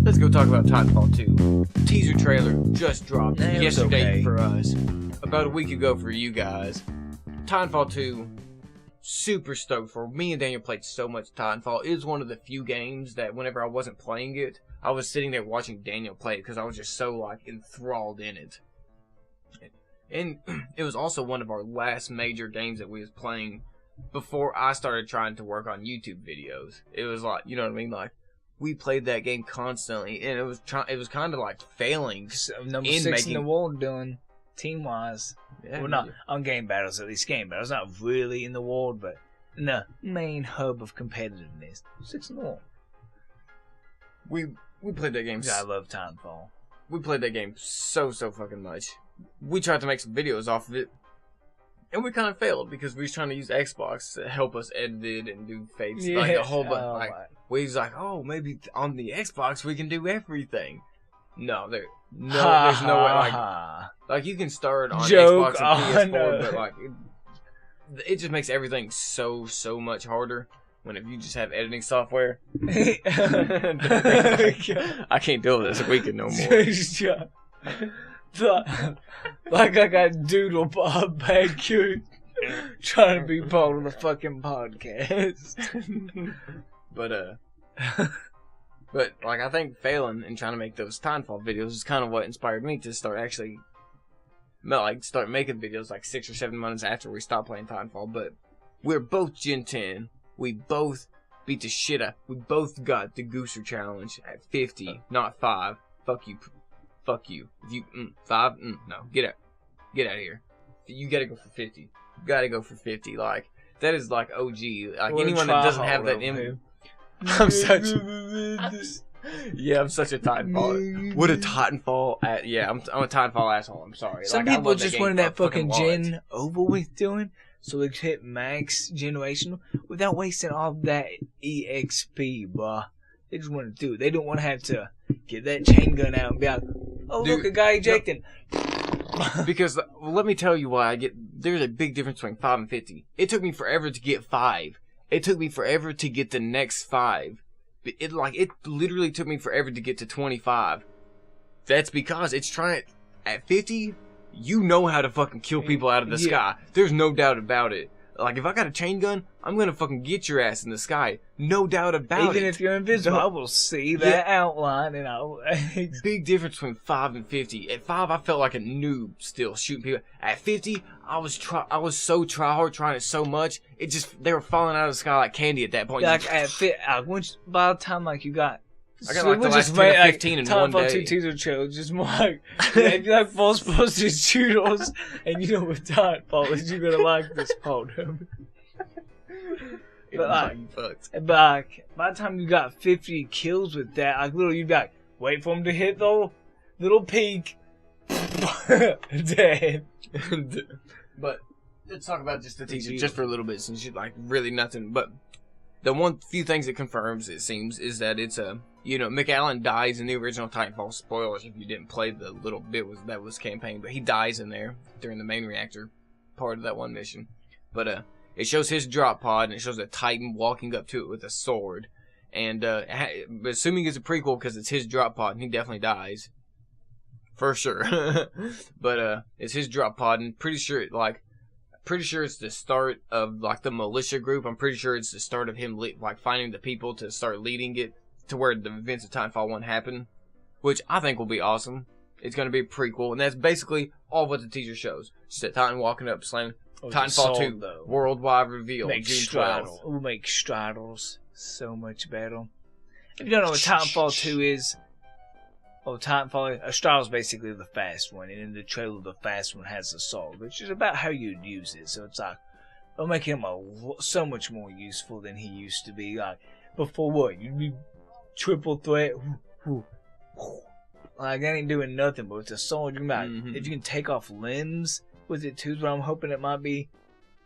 Let's go talk about Titanfall 2. Teaser trailer just dropped yesterday for us, about a week ago for you guys. Titanfall 2, super stoked for. Me and Daniel played so much Titanfall. It was one of the few games that whenever I wasn't playing it, I was sitting there watching Daniel play it because I was just so like enthralled in it. And it was also one of our last major games that we was playing before I started trying to work on YouTube videos. It was like, you know what I mean? Like, we played that game constantly, and it was kind of like failing. So, number 6 in the world doing team-wise. Yeah, well, not on game battles, at least game battles. Not really in the world, but in the main hub of competitiveness. 6 in the world. We played that game. I love Titanfall. We played that game so fucking much. We tried to make some videos off of it, and we kind of failed because we was trying to use Xbox to help us edit it and do fakes. Yeah. Like a whole bunch. We was like, oh, maybe on the Xbox we can do everything. No, there's no way. Like you can start on Xbox and PS4, but like it just makes everything so much harder. When if you just have editing software, I can't deal with this weekend no more. Like I got Doodle Bob back here trying to be part of the fucking podcast. But like I think failing and trying to make those Titanfall videos is kind of what inspired me to start making videos like 6 or 7 months after we stopped playing Titanfall. But we're both Gen 10. We both beat the shit out. We both got the Gooser challenge at 50, not 5. Fuck you. If you 5, no, get out of here. You gotta go for 50. You gotta go for 50. Like that is like OG. Like anyone that doesn't have that in. I'm such a Titanfall. What a Titanfall! I'm a Titanfall asshole. I'm sorry. Some people just wanted that fucking gen over with doing, so they could hit max generational without wasting all that EXP, bruh. They just want to do it. They don't want to have to get that chain gun out and be like, oh, dude, look, a guy ejecting. Because, let me tell you why there's a big difference between 5 and 50. It took me forever to get 5. It took me forever to get the next 5. It literally took me forever to get to 25. That's because it's trying, at 50, you know how to fucking kill people out of the sky. There's no doubt about it. Like, if I got a chain gun, I'm gonna fucking get your ass in the sky. No doubt about it. Even if you're invisible, I will see that outline and I'll... Big difference between 5 and 50. At 5, I felt like a noob still shooting people. At 50, I was so try-hard trying it so much, they were falling out of the sky like candy at that point. Like, by the time, like, you got... I got like the last 10 or 15 in one day. Titanfall 2 teaser trailer, just more like, if you like false posted shooters, and you know what Titanfall is, you're gonna like this part of it. But like, by the time you got 50 kills with that, like, literally, you'd be like, wait for him to hit the little peak. Dead. But, let's talk about just the teaser, just for a little bit, since you're like, really nothing, but the few things it confirms, it seems, is that it's McAllen dies in the original Titanfall. Spoilers if you didn't play the little bit that was campaign, but he dies in there during the main reactor part of that one mission. But it shows his drop pod, and it shows a Titan walking up to it with a sword. And assuming it's a prequel because it's his drop pod, and he definitely dies. For sure. But it's his drop pod, and pretty sure it's the start of like the militia group. I'm pretty sure it's the start of him like finding the people to start leading it to where the events of Titanfall 1 happen, which I think will be awesome. It's going to be a prequel, and that's basically all what the teaser shows. Just a Titan walking up, slamming. Titanfall 2 worldwide reveal. June 12th. We'll make Straddles so much better. If you don't know what Titanfall 2 is, Titanfall, a Straddle is basically the fast one, and in the trailer, the fast one has the sword, which is about how you'd use it. So it's like, it'll make him so much more useful than he used to be. Like, before what? You'd be triple threat. Like, that ain't doing nothing, but with a sword, you might, if you can take off limbs with it too, is what I'm hoping it might be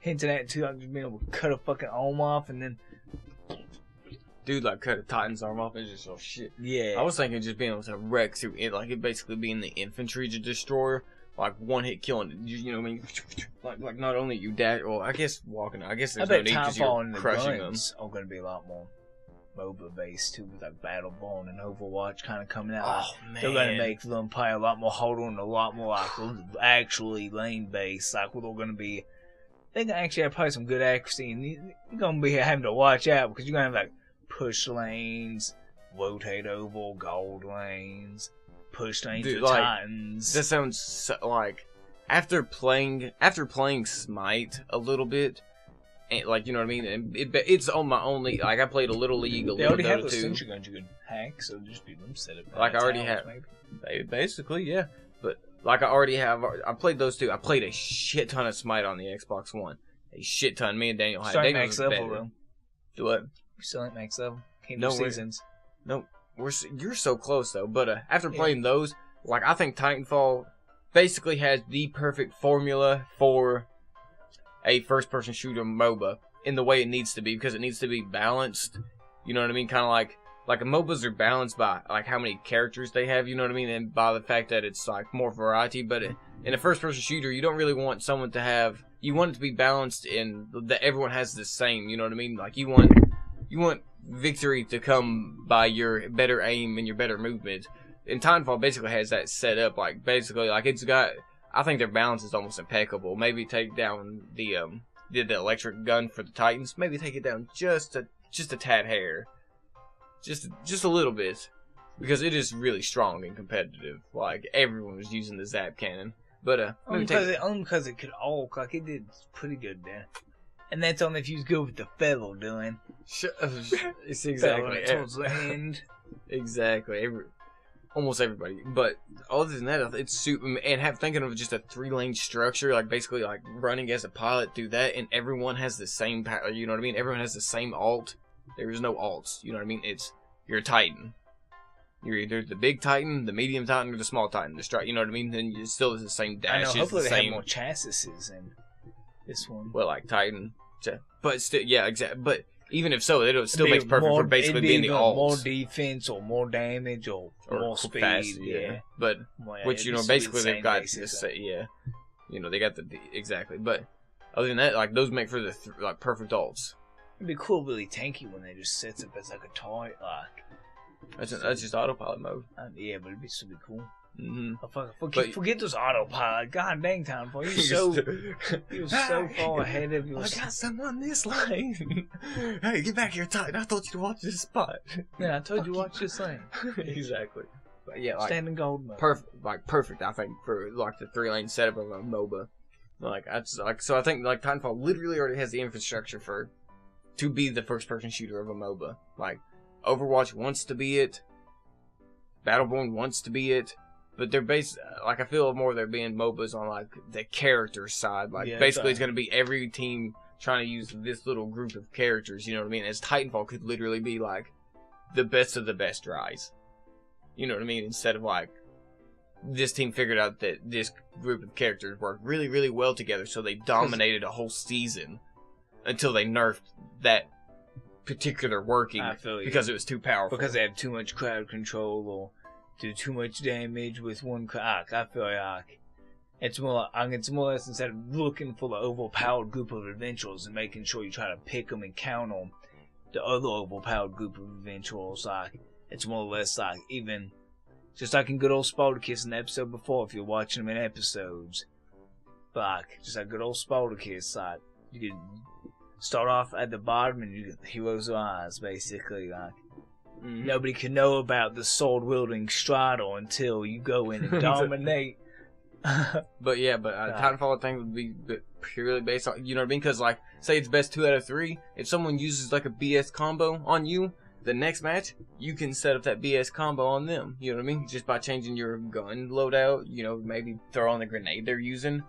hinting at too. I'm just being able to cut a fucking arm off and then. Dude, like, cut a Titan's arm off and just, shit. Yeah. I was thinking just being able to wreck through it, like, it basically being the infantry destroyer, like, one hit killing it, you know what I mean? Like, not only you dash, well, I guess walking, I guess there's no need because you're crushing them. Are going to be a lot more. MOBA based too, with like Battleborn and Overwatch kind of coming out. Oh man, they're gonna make them play a lot more hold on, a lot more like actually lane based. Like they're gonna be, they can actually have probably some good accuracy, and you're gonna be having to watch out because you're gonna have like push lanes, rotate over, gold lanes, push lanes with Titans. That sounds so, like after playing Smite a little bit. Like, you know what I mean? And it's on my only. Like, I played a little League, a they little already have Dota those 2. sentry guns you can hack, so just be them set up. Like, I already have. Maybe. Basically, yeah. But, like, I already have. I played those two. I played a shit ton of Smite on the Xbox One. A shit ton. Me and Daniel had. Starting max level, though. Do what? You still ain't max level. Can't no do seasons. No. You're so close, though. But, after playing those, like, I think Titanfall basically has the perfect formula for a first-person shooter MOBA. In the way it needs to be, because it needs to be balanced. You know what I mean? Kind of like MOBAs are balanced by like how many characters they have. You know what I mean? And by the fact that it's like more variety. But in a first-person shooter, you don't really want someone to have. You want it to be balanced in that everyone has the same. You know what I mean? Like you want victory to come by your better aim and your better movement. And Titanfall basically has that set up. Like basically, like it's got. I think their balance is almost impeccable. Maybe take down the did the electric gun for the Titans. Maybe take it down just a tad hair. Just a little bit. Because it is really strong and competitive. Like, everyone was using the Zap cannon. But, only because it could arc. Like, it did pretty good there. And that's only if you was good with the fellow doing. It's exactly. Towards the end. Exactly. Almost everybody, but other than that, it's super. And thinking of just a 3-lane structure, like basically like running as a pilot through that, and everyone has the same power. You know what I mean? Everyone has the same alt. There is no alts. You know what I mean? You're a Titan. You're either the big Titan, the medium Titan, or the small Titan. You know what I mean? Then it still is the same dash. I know. Hopefully, they have more chassis in this one. Well, like Titan, but still, yeah, exactly. But even if so, it still makes perfect for basically being the alts. More defense or more damage or more speed. Fast, yeah. But which basically they've got this. Yeah, they got exactly. But other than that, like those make for the like perfect alts. It'd be cool, really tanky when they just sets up as like a toy. Like that's just autopilot mode. Yeah, but it'd be still be cool. Mm-hmm. Forget those autopilot. God dang, Titanfall, you're so far ahead of yourself. I got someone on this lane. Hey, get back here, Titan. I told you to watch this spot. Yeah, I told you to watch this lane. Exactly. But yeah, like, standing gold mode. Perfect. I think for like the 3-lane setup of a MOBA. So I think like Titanfall literally already has the infrastructure to be the first-person shooter of a MOBA. Like Overwatch wants to be it. Battleborn wants to be it. But they're like I feel more they're being MOBAs on like the character side. Like basically it's gonna be every team trying to use this little group of characters, you know what I mean? As Titanfall could literally be like the best of the best Rise. You know what I mean? Instead of like this team figured out that this group of characters work really, really well together, so they dominated a whole season until they nerfed that particular working because it was too powerful. Because they have too much crowd control or do too much damage with one I feel like it's more or less instead of looking for the overpowered group of adventurers and making sure you try to pick them and count on the other overpowered group of adventurers. Like it's more or less like even just like in good old Spartacus in the episode before, if you're watching them in episodes, but like just like good old Spartacus, like you could start off at the bottom and you get heroes' eyes basically like. Mm-hmm. Nobody can know about the sword-wielding Strider until you go in and dominate. But Titanfall I think would be purely based on, you know what I mean? Because, like, say it's best 2 out of 3. If someone uses, like, a BS combo on you, the next match, you can set up that BS combo on them. You know what I mean? Just by changing your gun loadout, maybe throw on the grenade they're using,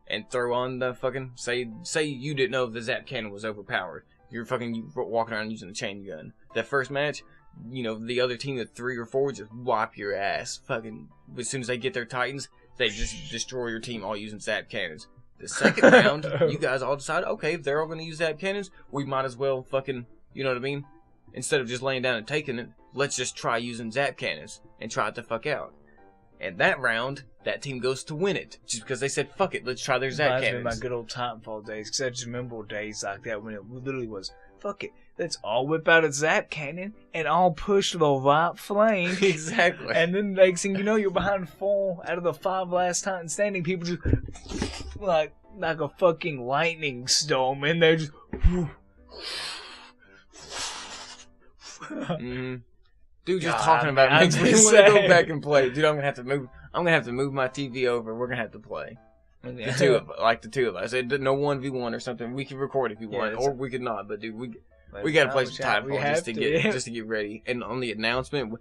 and throw on the fucking, say you didn't know if the Zap cannon was overpowered. You're walking around using a chain gun. That first match, the other team of 3 or 4 just wipe your ass. Fucking, as soon as they get their Titans, they just destroy your team all using Zap cannons. The second round, you guys all decide, okay, if they're all going to use Zap cannons, we might as well fucking, you know what I mean? Instead of just laying down and taking it, let's just try using Zap cannons and try it the fuck out. And that round, that team goes to win it. Just because they said, fuck it, let's try their Zap cannons. Reminds me of my good old Titanfall days, because I just remember days like that when it literally was, fuck it, let's all whip out a zap cannon and all push to the right flank. Exactly. And then next thing you know, you're behind 4 out of the 5 last Titan standing. People just like a fucking lightning storm, and they're just. Dude, just talking about it makes me want to go back and play. Dude, I'm gonna have to move. I'm gonna have to move my TV over. We're gonna have to play. The two of us. No 1v1 or something. We can record if you want, or we could not. But dude, we gotta play some Titanfall just to get ready. And on the announcement,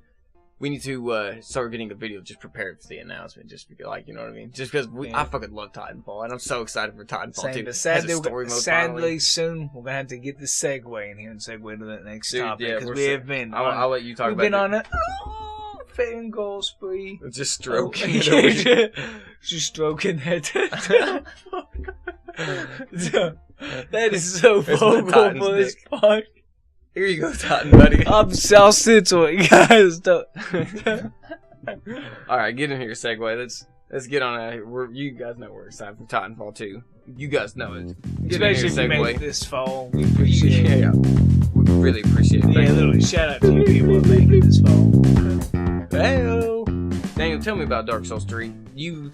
we need to start getting a video just prepared for the announcement. Just because, like, you know what I mean? Just because I fucking love Titanfall, and I'm so excited for Titanfall too. But sadly, soon we're gonna have to get the segue in here and segue to that next topic because we have been. I'll let you talk about. We've been on a fangirl spree. Just stroking it. Just stroking that. That is so vocal for this part. Here you go, Titan, buddy. I'm South Central, guys. Alright, get in here, segue. Let's get on you guys know we're excited for Titanfall 2. You guys know it. Especially if you make this fall. We appreciate it. Yeah. We really appreciate it. Yeah, literally, shout out to you people that make it this fall. Hey-o. Daniel, tell me about Dark Souls 3. You